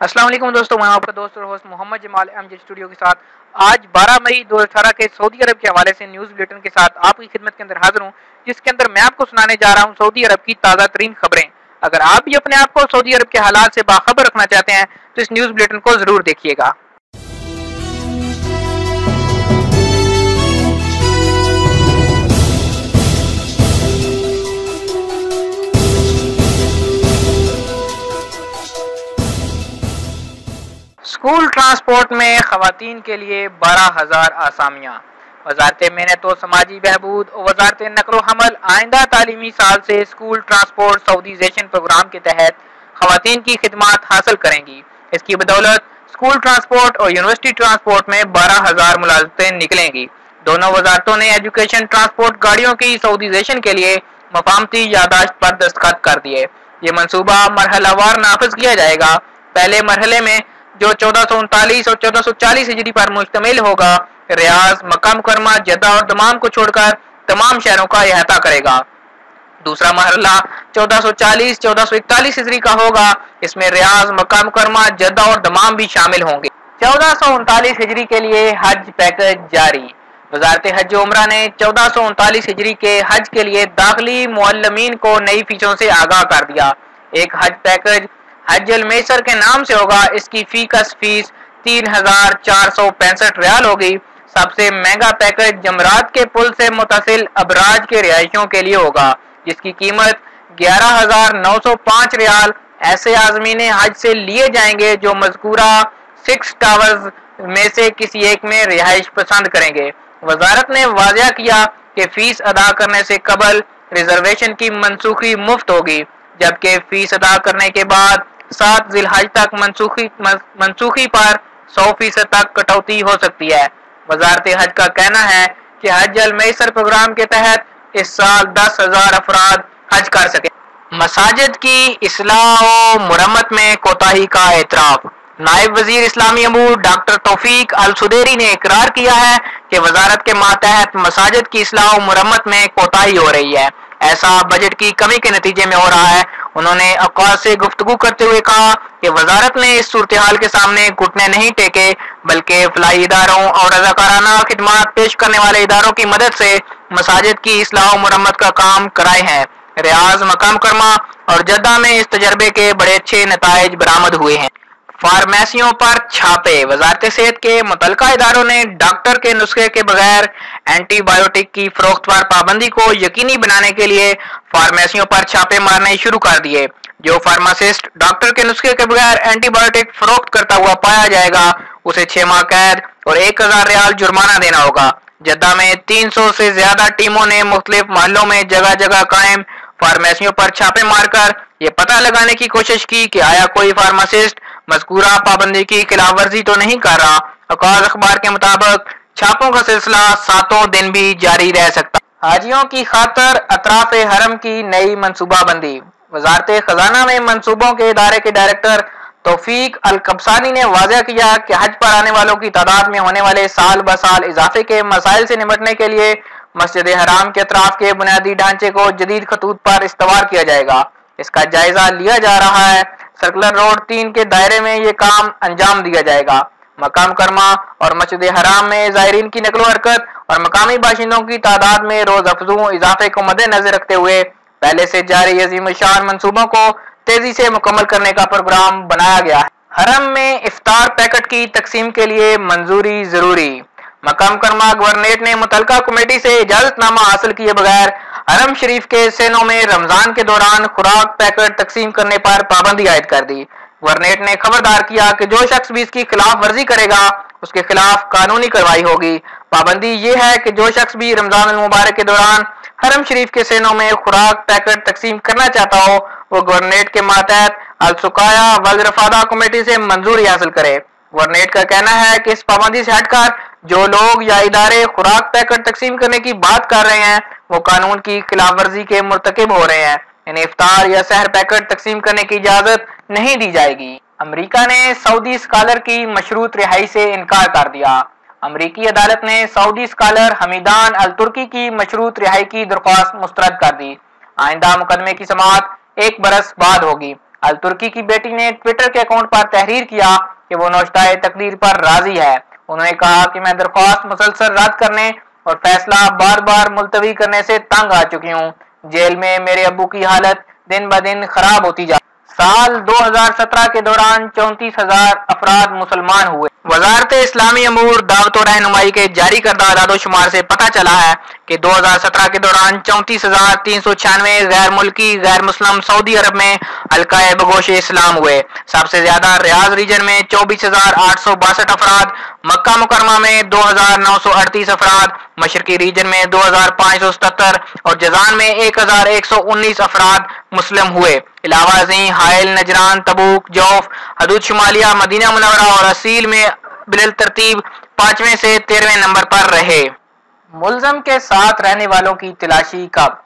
अस्सलाम वालेकुम दोस्तों, मैं आपका दोस्त और host Mohammad Jamal MJ studio के साथ आज 12 मई 2018 के सऊदी अरब के हवाले से न्यूज़ बुलेटिन के साथ आपकी खिदमत के अंदर हाजिर हूँ, जिसके अंदर मैं आपको सुनाने जा रहा हूँ सऊदी अरब की ताज़ा तरीन खबरें। अगर आप भी अपने आप को सऊदी अरब के हालात से बाखबर रखना चाहते हैं तो इस न्यूज़ बुलेटिन को ज़रूर देखिएगा। स्कूल ट्रांसपोर्ट में खवातीन के लिए 12,000 आसामियाँ। वजारत मेहनत व समाजी बहबूद और वजारत नकल हमल आइंदा तालीमी साल से स्कूल ट्रांसपोर्ट सऊदीजेशन प्रोग्राम के तहत खवातीन की खिदमात हासिल करेंगी। इसकी बदौलत स्कूल ट्रांसपोर्ट और यूनिवर्सिटी ट्रांसपोर्ट में 12,000 मुलाजमतें निकलेंगी। दोनों वजारतों ने एजुकेशन ट्रांसपोर्ट गाड़ियों की सऊदीजेशन के लिए मफाहमती यादाश्त पर दस्तखत कर दिए। ये मनसूबा मरहलावार नाफिज किया जाएगा। पहले मरहले में जो 1439 और 1440 हिजरी पर मुश्तमिल होगा, रियाज, मक्का मुकरमा, जद्दा और दमाम को छोड़कर तमाम शहरों का अहाता करेगा। दूसरा मरहला 1440, 1441 हिजरी का होगा। इसमें रियाज, मक्का मुकरमा, जद्दा और दमाम भी शामिल होंगे। 1439 हिजरी के लिए हज पैकेज जारी। वजारत हज उम्रा ने 1439 हिजरी के हज के लिए दाखिली मुअल्लिमीन को नई फीसों से आगाह कर दिया। एक हज पैकेज हज अल मैसर के नाम से होगा। इसकी फीस 3,465 रियाल होगी। सबसे महंगा पैकेज जमरात के पुल से मुतसिल अबराज के रिहायशियों के लिए होगा, जिसकी कीमत 11,905 रियाल ऐसे आज़मीन हज से लिए जाएंगे जो मज़कूरा 6 टावर्स में से किसी एक में रिहाइश पसंद करेंगे। वजारत ने वाज़िया किया कि फीस अदा करने से कबल रिजर्वेशन की मनसूखी मुफ्त होगी, जबकि फीस अदा करने के बाद 7 ज़िलहज तक मनसूखी पर 100% तक कटौती हो सकती है। वजारत हज का कहना है कि हज अल मैसर प्रोग्राम के तहत इस साल 10,000 अफराद हज कर सके। मसाजिद की इस्लाह व मुरम्मत में कोताही का एतराफ़। नायब वजीर इस्लामी अमूर डॉक्टर तौफीक अल सुदेरी ने इकरार किया है कि वजारत के मातहत मसाजिद की इस्लाह व मुरम्मत में कोताही हो रही है। ऐसा बजट की कमी के नतीजे में हो रहा है। उन्होंने अवकाश से गुफ्तगू करते हुए कहा कि वजारत ने इस सूरत हाल के सामने घुटने नहीं टेके, बल्कि फलाई इदारों और रज़ाकाराना खिदमात पेश करने वाले इदारों की मदद से मसाजिद की इस्लाह व मुरम्मत का काम कराए हैं। रियाज, मक्का मुकरमा और जद्दा में इस तजर्बे के बड़े अच्छे नताइज बरामद हुए हैं। फार्मेसियों पर छापे। वजारत सेहत के मुतल्लिका इदारों ने डॉक्टर के नुस्खे के बगैर एंटीबायोटिक की फरोख्त पर पाबंदी को यकीनी बनाने के लिए फार्मेसियों पर छापे मारने शुरू कर दिए। जो फार्मासिस्ट डॉक्टर के नुस्खे के बगैर एंटीबायोटिक फरोख्त करता हुआ पाया जाएगा, उसे 6 माह कैद और 1,000 रियाल जुर्माना देना होगा। जद्दा में 300 से ज्यादा टीमों ने मुख्तलिफ महलों में जगह जगह कायम फार्मेसियों पर छापे मारकर ये पता लगाने की कोशिश की कि आया कोई फार्मासिस्ट मज़कूरा पाबंदी की खिलाफ वर्जी तो नहीं कर रहा। औकात अखबार के मुताबिक छापों का सिलसिला 7 दिन भी जारी रह सकता। हाजियों की खातर अतराफ हरम की नई मनसूबाबंदी। वजारत खजाना में मनसूबों के इदारे के डायरेक्टर तौफीक अल कब्सानी ने वाज़ह किया कि हज पर आने वालों की तादाद में होने वाले साल ब साल इजाफे के मसाइल से निपटने के लिए मस्जिद हराम के अतराफ के बुनियादी ढांचे को जदीद खतूत पर इस्तवार किया जाएगा। इसका जायजा लिया जा रहा है। सर्कुलर रोड 3 के दायरे में ये काम अंजाम दिया जाएगा। मक्का मुकरमा और मस्जिद हराम में ज़ायरीन की नकलो हरकत और मकामी बाशिंदों की तादाद में रोज अफजू इजाफे को मद्देनजर रखते हुए पहले से जारी अजीम शान मनसूबों को तेजी से मुकम्मल करने का प्रोग्राम बनाया गया है। हरम में इफ्तार पैकेट की तकसीम के लिए मंजूरी जरूरी। मक्का मुकरमा गवर्नरेट ने मुतल्लिका कमेटी से इजाजतनामा हासिल किए बगैर हरम शरीफ के सेनों में रमजान के दौरान खुराक पैकेट तकसीम करने पर पाबंदी आयद कर दी। गवर्नरेट ने खबरदार किया कि जो शख्स भी इसकी खिलाफ वर्जी करेगा उसके खिलाफ कानूनी कार्रवाई होगी। पाबंदी ये है कि जो शख्स भी रमजान मुबारक के दौरान हरम शरीफ के सेनों में खुराक पैकेट तकसीम करना चाहता हो, वो गवर्नरेट के मातहत अल सुकाया वल रफादा कमेटी से मंजूरी हासिल करे। गवर्नरेट का कहना है कि इस पाबंदी से हटकर जो लोग या इदारे खुराक पैकेट तकसीम करने की बात कर रहे हैं, वो कानून की खिलाफ वर्जी के मुर्तकिब हो रहे हैं। इन्हें इफ्तार या सहर पैकेट तकसीम करने की इजाजत नहीं दी जाएगी। अमेरिका ने सऊदी स्कॉलर की मशरूत रिहाई से इनकार कर दिया। अमेरिकी अदालत ने सऊदी स्कॉलर हमीदान अल तुर्की की मशरूत रिहाई की दरख्वास्त मुस्तरद कर दी। आइंदा मुकदमे की समाअत 1 बरस बाद होगी। अल तुर्की की बेटी ने ट्विटर के अकाउंट पर तहरीर किया कि वो नौशताए तकदीर पर राजी है। उन्होंने कहा कि मैं दरख्वास्त मुसलसल रद्द करने और फैसला बार बार मुलतवी करने से तंग आ चुकी हूँ। जेल में मेरे अब्बू की हालत दिन ब दिन खराब होती जा। साल 2017 के दौरान 34,000 अफराद मुसलमान हुए। वजारत इस्लामी अमूर दावत और रहनुमाई के जारी करदा आदादोशुमार से पता चला है कि 2017 के दौरान 34,396 गैर मुल्की गैर मुस्लिम सऊदी अरब में हल्काए बगोश इस्लाम हुए। सबसे ज्यादा रियाज रीजन में 24,862 अफराद, मक्का मुकरमा में 2,938 अफराद, मशरकी रीजन में 2,577 और जजान में 1,119 अफराद मुस्लिम हुए। इलावा अज़ीं हाइल, नजरान, तबूक, जौफ, हदूद शुमालिया, मदीना मुनव्वरा और असील में बिल तरतीब 5वें से 13वें नंबर पर रहे। मुल्ज़म के साथ रहने वालों की तलाशी कब?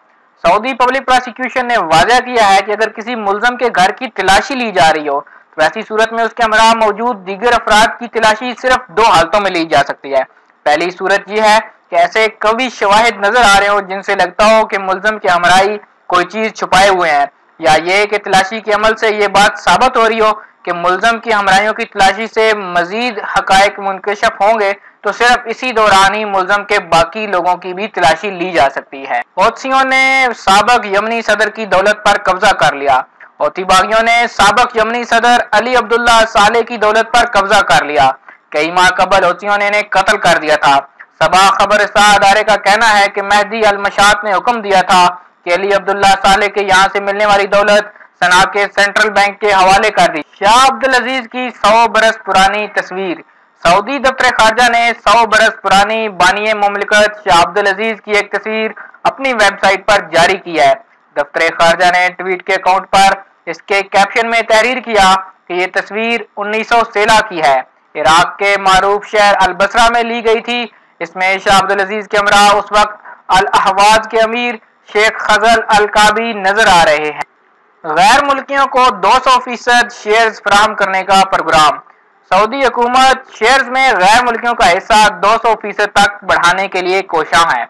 सऊदी पब्लिक प्रोसिक्यूशन ने वाज़ह किया है कि अगर किसी मुल्ज़म के घर की तलाशी ली जा रही हो तो ऐसी सूरत में उसके हमरा मौजूद दीगर अफराद की तलाशी सिर्फ 2 हालतों में ली जा सकती है। पहली सूरत यह है कि ऐसे कभी शवाहिद नजर आ रहे हो जिनसे लगता हो कि मुल्ज़म के हमराई कोई चीज छुपाए हुए हैं, या ये कि तलाशी के अमल से ये बात साबित हो रही हो कि मुल्ज़म की हमराइयों की तलाशी से मजीद हकायक मुनकशफ होंगे तो सिर्फ इसी दौरान ही मुल्ज़म के बाकी लोगों की भी तलाशी ली जा सकती है। हौथियों ने साबक यमनी सदर की दौलत पर कब्जा कर लिया। हौथी बागियों ने साबक यमनी सदर अली अब्दुल्ला साले की दौलत पर कब्जा कर लिया। कई माह कबल हौथियों ने इन्हें कत्ल कर दिया था। सबा खबर अदारे का कहना है कि मेहदी अल मशात ने हुक्म दिया था कि अली अब्दुल्ला साले के यहाँ से मिलने वाली दौलत सना के सेंट्रल बैंक के हवाले कर दी। शाह अब्दुल अजीज की 100 बरस पुरानी तस्वीर। सऊदी दफ्तर खारजा ने 100 बरस पुरानी बानिए मुमलिकत शाह अब्दुल अजीज की एक तस्वीर अपनी वेबसाइट पर जारी की है। दफ्तर खारजा ने ट्वीट के अकाउंट पर इसके कैप्शन में तहरीर किया कि ये तस्वीर 1916 की है। इराक के मारूफ शहर अल बसरा में ली गई थी। इसमें शाह अब्दुल अजीज के हमरा उस वक्त अल अहवाज के अमीर शेख खजल अल काबी नजर आ रहे हैं। गैर मुल्कियों को 200% शेयर्स फराहम करने का प्रोग्राम। सऊदी हुकूमत शेयर्स में गैर मुल्कियों का हिस्सा 200% तक बढ़ाने के लिए कोशां है।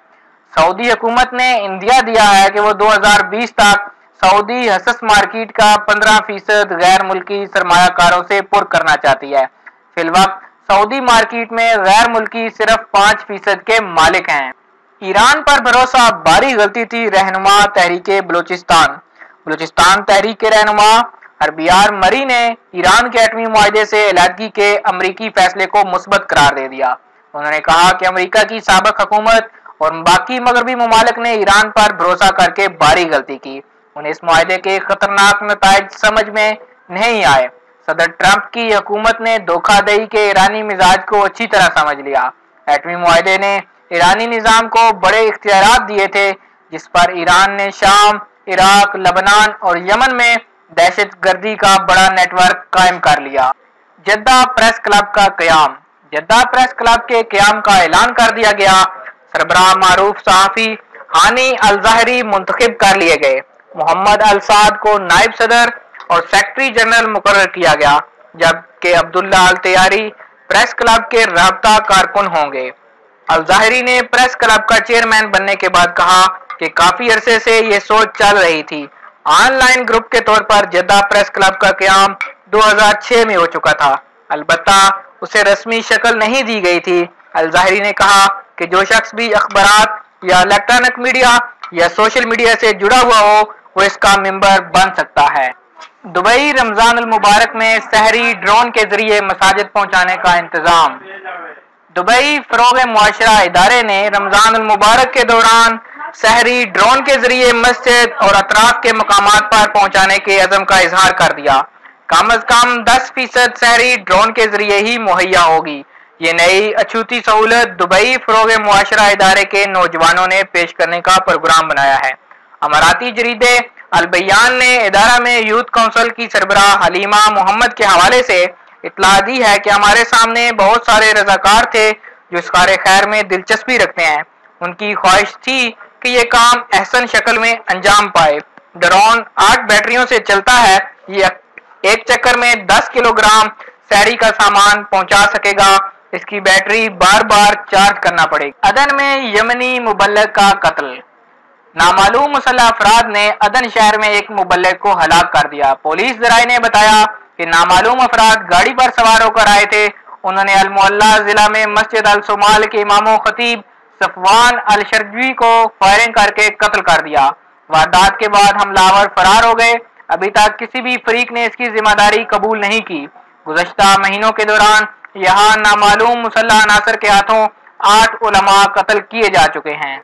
सऊदी हुकूमत ने इंदिया दिया है कि वो 2020 तक सऊदी हसस मार्केट का 15% गैर मुल्की सरमायाकारों से पुर करना चाहती है। फिलवक्त सऊदी मार्केट में गैर मुल्की सिर्फ 5% के मालिक हैं। ईरान पर भरोसा भारी गलती थी, रहनुमा तहरीके बलूचिस्तान। बलूचिस्तान तहरीक के रहनुमा हरबियार मरी ने ईरान के एटमी मुआहदे से अलहदगी के अमरीकी फैसले को मुस्बत करार दे दिया। उन्होंने कहा कि अमरीका की साबिक हुकूमत और बाकी मगरबी ममालिक ने ईरान पर भरोसा करके भारी गलती की। उन्हें इस मुआहदे के खतरनाक नताइज समझ में नहीं आए। सदर ट्रंप की हुकूमत ने धोखाधड़ी के ईरानी मिजाज को अच्छी तरह समझ लिया। एटमी मुआहदे ने ईरानी निज़ाम को बड़े इख्तियारात दिए थे, जिस पर ईरान ने शाम, इराक, लबनान और यमन में दहशत गर्दी का बड़ा नेटवर्क कायम कर लिया। जद्दा प्रेस क्लब का क़याम। जद्दा प्रेस क्लब के क़याम का ऐलान कर दिया गया। सरबराह मारूफ सहाफ़ी हानी अल ज़ाहरी मुंतखब कर लिए गए। मोहम्मद अल साद को नायब सदर और सेक्रेटरी जनरल मुकर्रर किया गया, जबकि अब्दुल्ला अल तैयारी प्रेस क्लब के राब्ता कारकुन होंगे। अल ज़ाहरी ने प्रेस क्लब का चेयरमैन बनने के बाद कहा कि काफी अरसे से ये सोच चल रही थी। ऑनलाइन ग्रुप के तौर पर जद्दा प्रेस क्लब का क़याम 2006 में हो चुका था, अलबत्ता उसे रस्मी शक्ल नहीं दी गई थी। अल ज़ाहरी ने कहा कि जो शख्स भी अखबारात या इलेक्ट्रॉनिक मीडिया या सोशल मीडिया से जुड़ा हुआ हो वो इसका मेंबर बन सकता है। दुबई रमजान अल मुबारक में सहरी ड्रोन के जरिए मसाजिद पहुंचाने का इंतजाम। दुबई फरोग मुआशरा इदारे ने रमजान अल मुबारक के दौरान सहरी ड्रोन के जरिए मस्जिद और अतराफ के मकामात पर पहुंचाने के अज़म का इजहार कर दिया। कम अज कम 10% सहरी ड्रोन के जरिए ही मुहैया होगी। ये नई अछूती सहूलत दुबई फरोग मुआशरा इदारे के नौजवानों ने पेश करने का प्रोग्राम बनाया है। अमाराती जरीदे अल बयान ने इदारा में यूथ काउंसिल की सरबराह हलीमा मोहम्मद के हवाले से इत्तला दी है कि हमारे सामने बहुत सारे रजाकार थे जो इस कार खैर में दिलचस्पी रखते हैं। उनकी ख्वाहिश थी कि ये काम एहसन शक्ल में अंजाम पाए। ड्रोन 8 बैटरियों से चलता है। ये एक चक्कर में 10 किलोग्राम सहरी का सामान पहुंचा सकेगा। इसकी बैटरी बार बार चार्ज करना पड़ेगी। अदन में यमनी मुबल्लिग का कत्ल। नामालूम मुसल्लह अफराद ने अदन शहर में एक मुबल्लिग को हलाक कर दिया। पुलिस ज़राए ने बताया कि नामालूम अफराद गाड़ी पर सवार होकर आए थे। उन्होंने अल-मुअल्ला जिला में मस्जिद अल-सुमाल के इमाम खतीब सफवान अल-शर्जी को फायरिंग करके कत्ल कर दिया। वारदात के बाद हमलावर फरार हो गए। अभी तक किसी भी फरीक ने इसकी जिम्मेदारी कबूल नहीं की। गुज़श्ता महीनों के दौरान यहाँ नामालूम मुसल्लह अनासर के हाथों 8 उलमा कत्ल किए जा चुके हैं।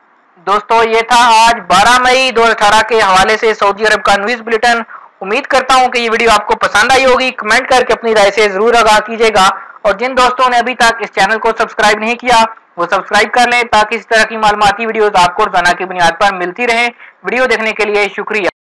दोस्तों, ये था आज 12 मई 2018 के हवाले से सऊदी अरब का न्यूज़ बुलेटिन। उम्मीद करता हूँ कि ये वीडियो आपको पसंद आई होगी। कमेंट करके अपनी राय से जरूर आगाह कीजिएगा और जिन दोस्तों ने अभी तक इस चैनल को सब्सक्राइब नहीं किया वो सब्सक्राइब कर लें ताकि इस तरह की मालूमाती वीडियोस आपको रोजाना की बुनियाद पर मिलती रहें। वीडियो देखने के लिए शुक्रिया।